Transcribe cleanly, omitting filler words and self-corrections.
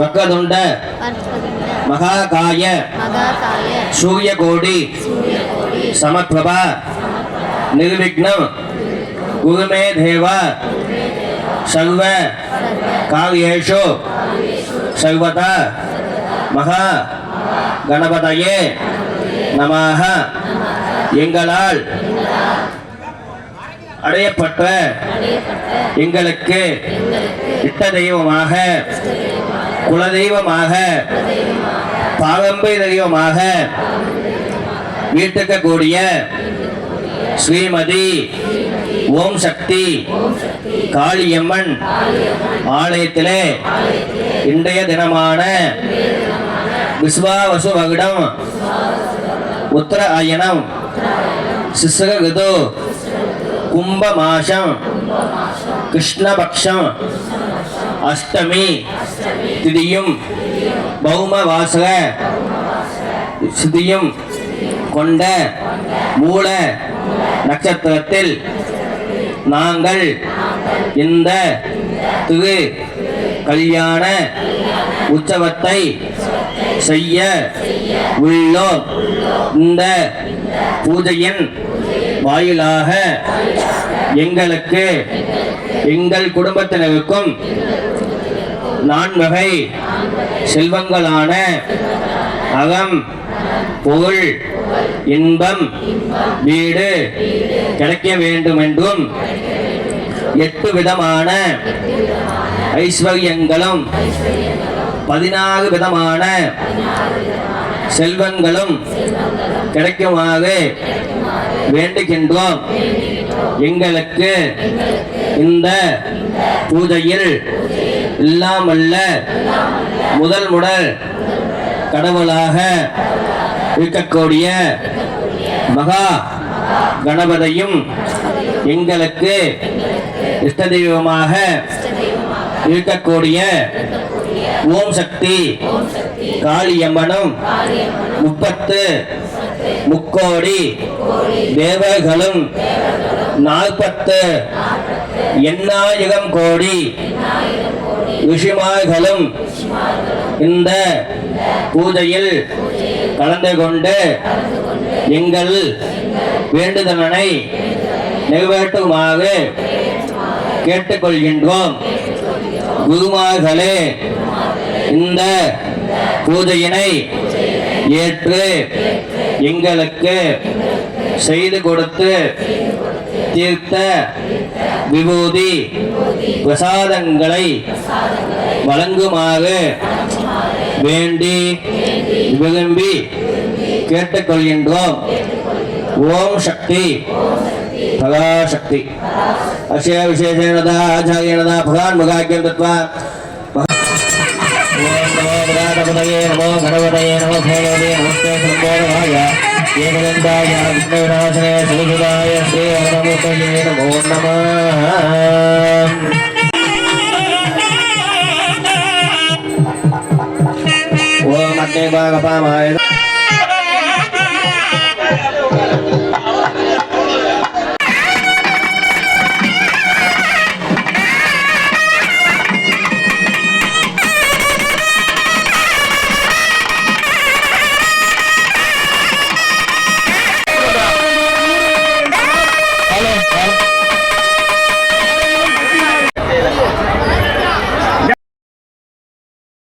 वक्रतुंड महाकाय सूर्यकोटि समप्रभा निर्विघ्नं कुरु मे देव सर्व कार्येषु सर्वदा महा गणपतये नमः எங்களால் அடையப்பட்ட எங்களுக்கு இஷ்ட தெய்வமாக குலதெய்வமாக பாரம்பரிய தெய்வமாக வீட்டுக்கக்கூடிய ஸ்ரீமதி ஓம் சக்தி காளியம்மன் ஆலயத்திலே இன்றைய தினமான விஸ்வாவசு வருடம் उत्तरायणं शिशिर ऋतु कुंभ मासं कृष्णपक्षं अष्टमी तिथियुं भौमवासर तिथियुं கொண்ட மூல நட்சத்திரத்தில் நாங்கள் இந்த திரு கல்யாண உற்சவத்தை செய்ய உள்ளோம். இந்த பூஜையின் வாயிலாக எங்களுக்கு எங்கள் குடும்பத்தினருக்கும் 4 வகை செல்வங்களான அகம் பொருள் இன்பம் வீடு கிடைக்க வேண்டும் என்றும் 8 விதமான ஐஸ்வர்யங்களும் 16 விதமான செல்வங்களும் கிடைக்குமாறு வேண்டுகின்றோம். எங்களுக்கு இந்த பூஜையில் எல்லாம் வல்ல முதல் கடவுளாக இருக்கக்கூடிய மகா கணபதியும் எங்களுக்கு இஷ்ட தெய்வமாக இருக்கக்கூடிய ஓம் சக்தி காளியம்மனும் 30 முக்கோடி தேவர்களும் 40 எண்ணாயிரம் கோடி ரிஷிமார்களும் இந்த பூஜையில் கலந்து கொண்டு எங்கள் வேண்டுதலனை நிறைவேற்றுமாறு கேட்டுக்கொள்கின்றோம். குருமார்களே, இந்த பூஜையினை ஏற்று எங்களுக்கு செய்து கொடுத்து தீர்த்த விபூதி பிரசாதங்களை வழங்குமாறு வேண்டி விரும்பி கேட்டுக்கொள்கின்றோம். ஓம் சக்தி பராசக்தி அக்ஷய விசேஷேணதா ஆச்சாரியனதா பகவான் முகாக்கியம் தத்வா நமோ கணபதயே நமோ भगवते नमस्ते संबोधनाय ஏகதந்தாய விக்னவிநாசனே சுரசுதாய ஸ்ரீ ஹரமூர்த்தயே நமோ நமः. ஓம் அக்னே பாகபாமாய